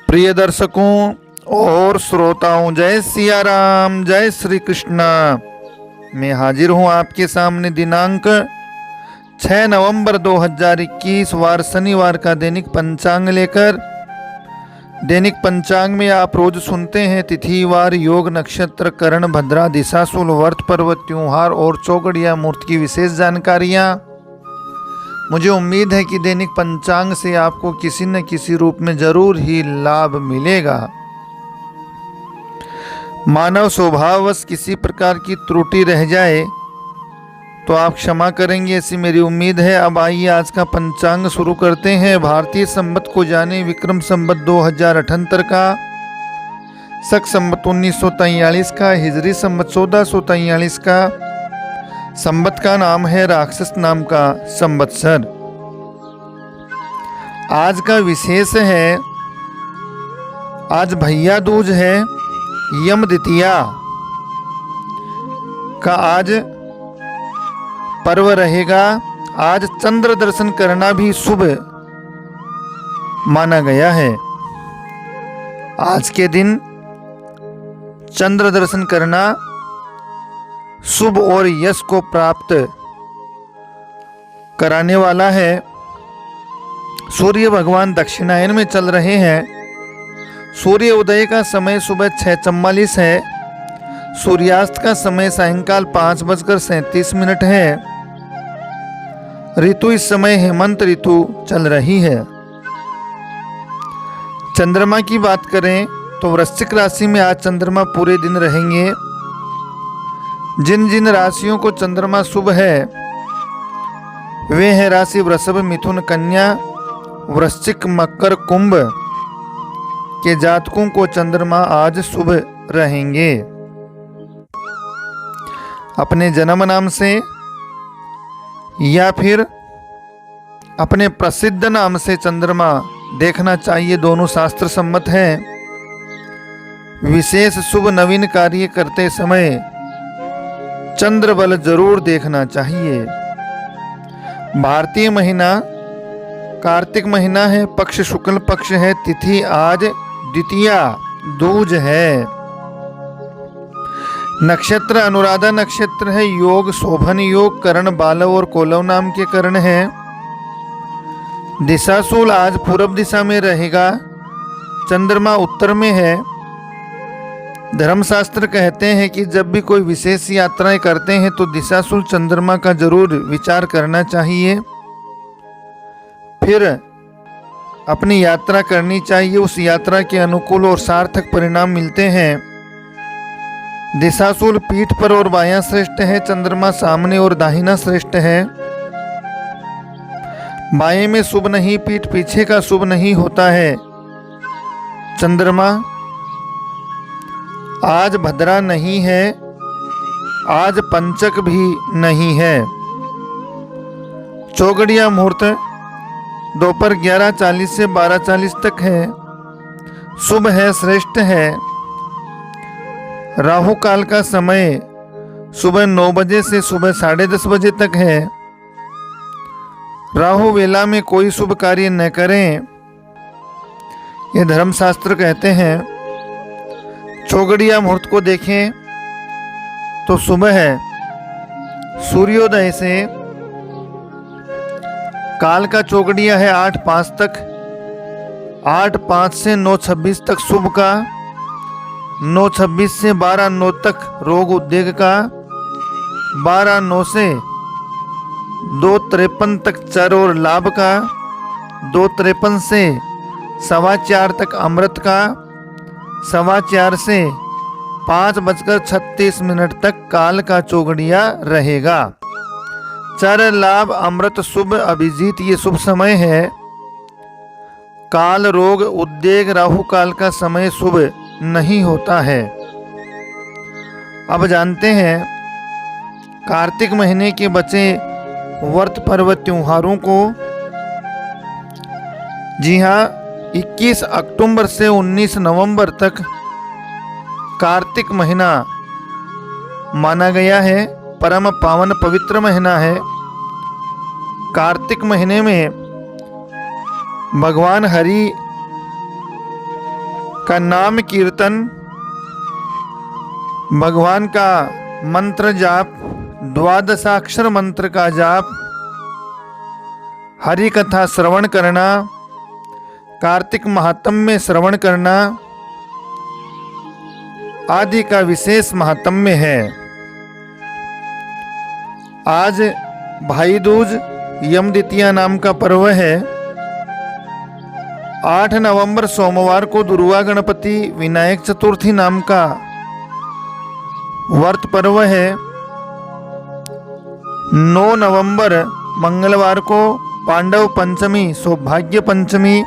प्रिय दर्शकों और श्रोताओं, जय सिया राम, जय श्री कृष्णा। मैं हाजिर हूं आपके सामने दिनांक 6 नवंबर 2021 वार शनिवार का दैनिक पंचांग लेकर। दैनिक पंचांग में आप रोज सुनते हैं तिथिवार, योग, नक्षत्र, करण, भद्रा, दिशाशूल, व्रत, पर्व, त्योहार और चौगड़िया मूर्त की विशेष जानकारियाँ। मुझे उम्मीद है कि दैनिक पंचांग से आपको किसी न किसी रूप में जरूर ही लाभ मिलेगा। मानव स्वभाववश किसी प्रकार की त्रुटि रह जाए तो आप क्षमा करेंगे, ऐसी मेरी उम्मीद है। अब आइए आज का पंचांग शुरू करते हैं। भारतीय संवत को जाने विक्रम संवत 2078 का, शक संवत 1943 का, हिजरी संवत 1443 का। संवत का नाम है राक्षस नाम का संवत्सर। आज का विशेष है, आज भैया दूज है, यम द्वितीया का आज पर्व रहेगा। आज चंद्र दर्शन करना भी शुभ माना गया है। आज के दिन चंद्र दर्शन करना शुभ और यश को प्राप्त कराने वाला है। सूर्य भगवान दक्षिणायन में चल रहे हैं। सूर्य उदय का समय सुबह 6:44 है। सूर्यास्त का समय सायंकाल 5:37 है। ऋतु इस समय हेमंत ऋतु चल रही है। चंद्रमा की बात करें तो वृश्चिक राशि में आज चंद्रमा पूरे दिन रहेंगे। जिन जिन राशियों को चंद्रमा शुभ है वे है राशि वृषभ, मिथुन, कन्या, वृश्चिक, मकर, कुंभ के जातकों को चंद्रमा आज शुभ रहेंगे। अपने जन्म नाम से या फिर अपने प्रसिद्ध नाम से चंद्रमा देखना चाहिए, दोनों शास्त्र सम्मत है। विशेष शुभ नवीन कार्य करते समय चंद्र बल जरूर देखना चाहिए। भारतीय महीना कार्तिक महीना है, पक्ष शुक्ल पक्ष है, तिथि आज द्वितीया दूज है। नक्षत्र अनुराधा नक्षत्र है, योग शोभन योग, करण बालव और कोलव नाम के करण है। दिशाशूल आज पूर्व दिशा में रहेगा, चंद्रमा उत्तर में है। धर्मशास्त्र कहते हैं कि जब भी कोई विशेष यात्राएं करते हैं तो दिशाशूल चंद्रमा का जरूर विचार करना चाहिए, फिर अपनी यात्रा करनी चाहिए। उस यात्रा के अनुकूल और सार्थक परिणाम मिलते हैं। दिशाशूल पीठ पर और बायां श्रेष्ठ है, चंद्रमा सामने और दाहिना श्रेष्ठ है। बाएं में शुभ नहीं, पीठ पीछे का शुभ नहीं होता है। चंद्रमा आज भद्रा नहीं है, आज पंचक भी नहीं है। चौगड़िया मुहूर्त दोपहर 11:40 से 12:40 तक है। शुभ है, श्रेष्ठ है। राहु काल का समय सुबह 9 बजे से सुबह 10:30 बजे तक है। राहु वेला में कोई शुभ कार्य न करें, ये धर्मशास्त्र कहते हैं। चौगड़िया मुहूर्त को देखें तो सुबह है, सूर्योदय से काल का चौगड़िया है 8:05 तक, 8:05 से 9:26 तक शुभ का, 9:26 से 12:09 तक रोग उद्योग का, 12:09 से 2:53 तक चर और लाभ का, 2:53 से 4:15 तक अमृत का, 4:15 से 5:36 तक काल का चौगड़िया रहेगा। चर, लाभ, अमृत, शुभ, अभिजीत ये शुभ समय है। काल, रोग, उद्वेग, राहु काल का समय शुभ नहीं होता है। अब जानते हैं कार्तिक महीने के बचे व्रत पर्व त्योहारों को। जी हाँ, 21 अक्टूबर से 19 नवंबर तक कार्तिक महीना माना गया है। परम पावन पवित्र महीना है। कार्तिक महीने में भगवान हरि का नाम कीर्तन, भगवान का मंत्र जाप, द्वादशाक्षर मंत्र का जाप, हरि कथा श्रवण करना, कार्तिक महात्म्य श्रवण करना आदि का विशेष महात्म्य है। आज भाई दूज यम द्वितीया नाम का पर्व है। 8 नवंबर सोमवार को दुर्गा गणपति विनायक चतुर्थी नाम का व्रत पर्व है। 9 नवंबर मंगलवार को पांडव पंचमी सौभाग्य पंचमी,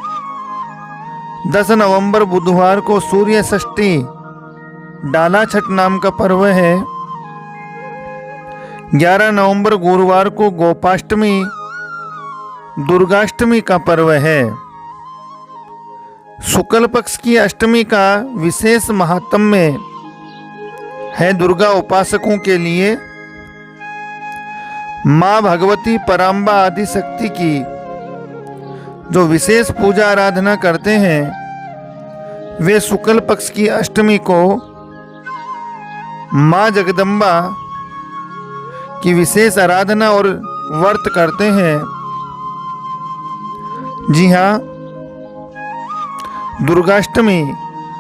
10 नवंबर बुधवार को सूर्य षष्ठी डाला छठ नाम का पर्व है। 11 नवंबर गुरुवार को गोपाष्टमी दुर्गाष्टमी का पर्व है। शुक्ल पक्ष की अष्टमी का विशेष महात्म्य है दुर्गा उपासकों के लिए। माँ भगवती पराम्बा आदि शक्ति की जो विशेष पूजा आराधना करते हैं वे शुक्ल पक्ष की अष्टमी को माँ जगदम्बा की विशेष आराधना और व्रत करते हैं। जी हाँ, दुर्गाष्टमी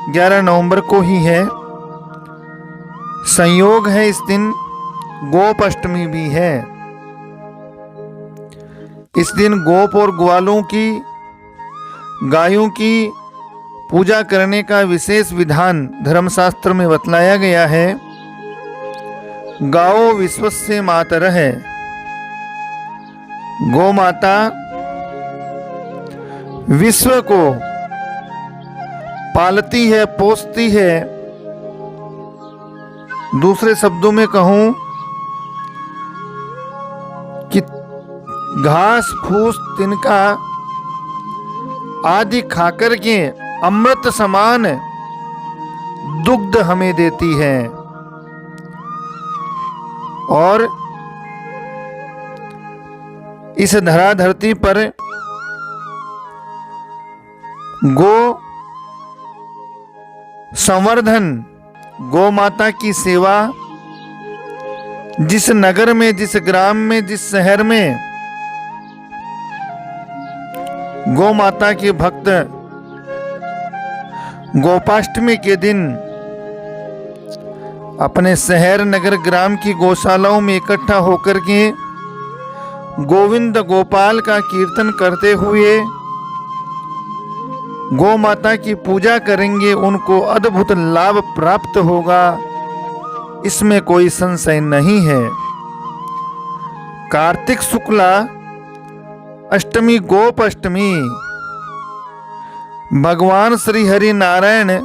11 नवंबर को ही है। संयोग है इस दिन गोपाष्टमी भी है। इस दिन गोप और ग्वालों की, गायों की पूजा करने का विशेष विधान धर्मशास्त्र में बतलाया गया है। गाओ विश्वस्य मातरः, गौ माता विश्व को पालती है, पोसती है। दूसरे शब्दों में कहूं कि घास फूस तिनका आदि खाकर के अमृत समान दुग्ध हमें देती है और इस धराधरती पर गो संवर्धन, गौ माता की सेवा जिस नगर में, जिस ग्राम में, जिस शहर में गौ माता के भक्त गोपाष्टमी के दिन अपने शहर नगर ग्राम की गौशालाओं में इकट्ठा होकर के गोविंद गोपाल का कीर्तन करते हुए गौ माता की पूजा करेंगे, उनको अद्भुत लाभ प्राप्त होगा, इसमें कोई संशय नहीं है। कार्तिक शुक्ला अष्टमी गोपाष्टमी भगवान श्री हरि नारायण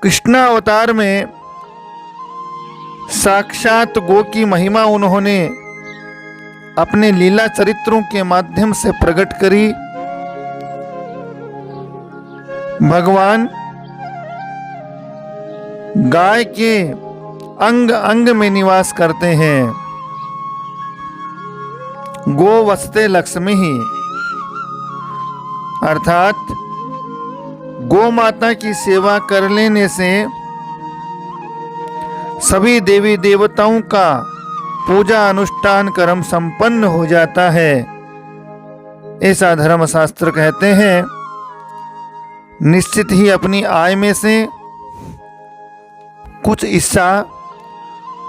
कृष्णा अवतार में साक्षात गो की महिमा उन्होंने अपने लीला चरित्रों के माध्यम से प्रकट करी। भगवान गाय के अंग अंग में निवास करते हैं। गो वसते लक्ष्मी ही, अर्थात गौ माता की सेवा कर लेने से सभी देवी देवताओं का पूजा अनुष्ठान कर्म संपन्न हो जाता है, ऐसा धर्मशास्त्र कहते हैं। निश्चित ही अपनी आय में से कुछ हिस्सा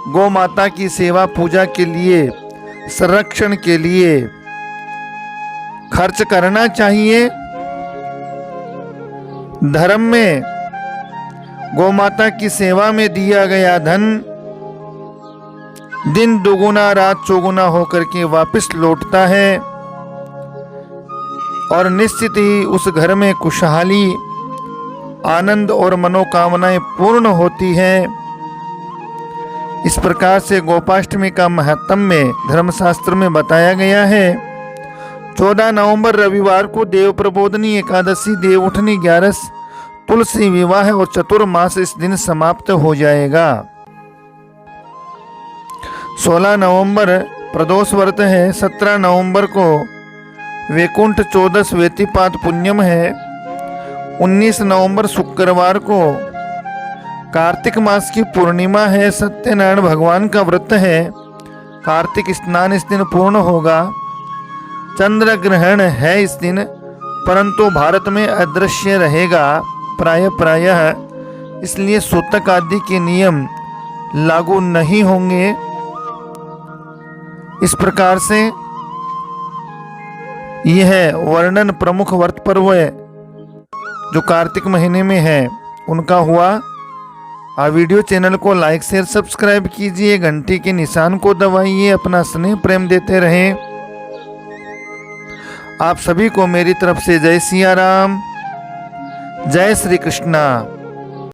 गौ माता की सेवा पूजा के लिए, संरक्षण के लिए खर्च करना चाहिए। धर्म में गौ माता की सेवा में दिया गया धन दिन दुगुना रात चौगुना होकर के वापस लौटता है और निश्चित ही उस घर में खुशहाली, आनंद और मनोकामनाएं पूर्ण होती हैं। इस प्रकार से गोपाष्टमी का महात्म्य धर्मशास्त्र में बताया गया है। 14 नवंबर रविवार को देव प्रबोधनी एकादशी, देव उठनी 11, तुलसी विवाह और चतुर्मास इस दिन समाप्त हो जाएगा। 16 नवंबर प्रदोष व्रत है। 17 नवंबर को वैकुंठ 14 व्यतिपात पुण्यम है। 19 नवंबर शुक्रवार को कार्तिक मास की पूर्णिमा है। सत्यनारायण भगवान का व्रत है। कार्तिक स्नान इस दिन पूर्ण होगा। चंद्र ग्रहण है इस दिन, परंतु भारत में अदृश्य रहेगा प्रायः, इसलिए सूतक आदि के नियम लागू नहीं होंगे। इस प्रकार से यह वर्णन प्रमुख व्रत पर्व जो कार्तिक महीने में है उनका हुआ। वीडियो चैनल को लाइक शेयर सब्सक्राइब कीजिए, घंटी के निशान को दबाइए, अपना स्नेह प्रेम देते रहें। आप सभी को मेरी तरफ से जय सिया राम, जय श्री कृष्णा।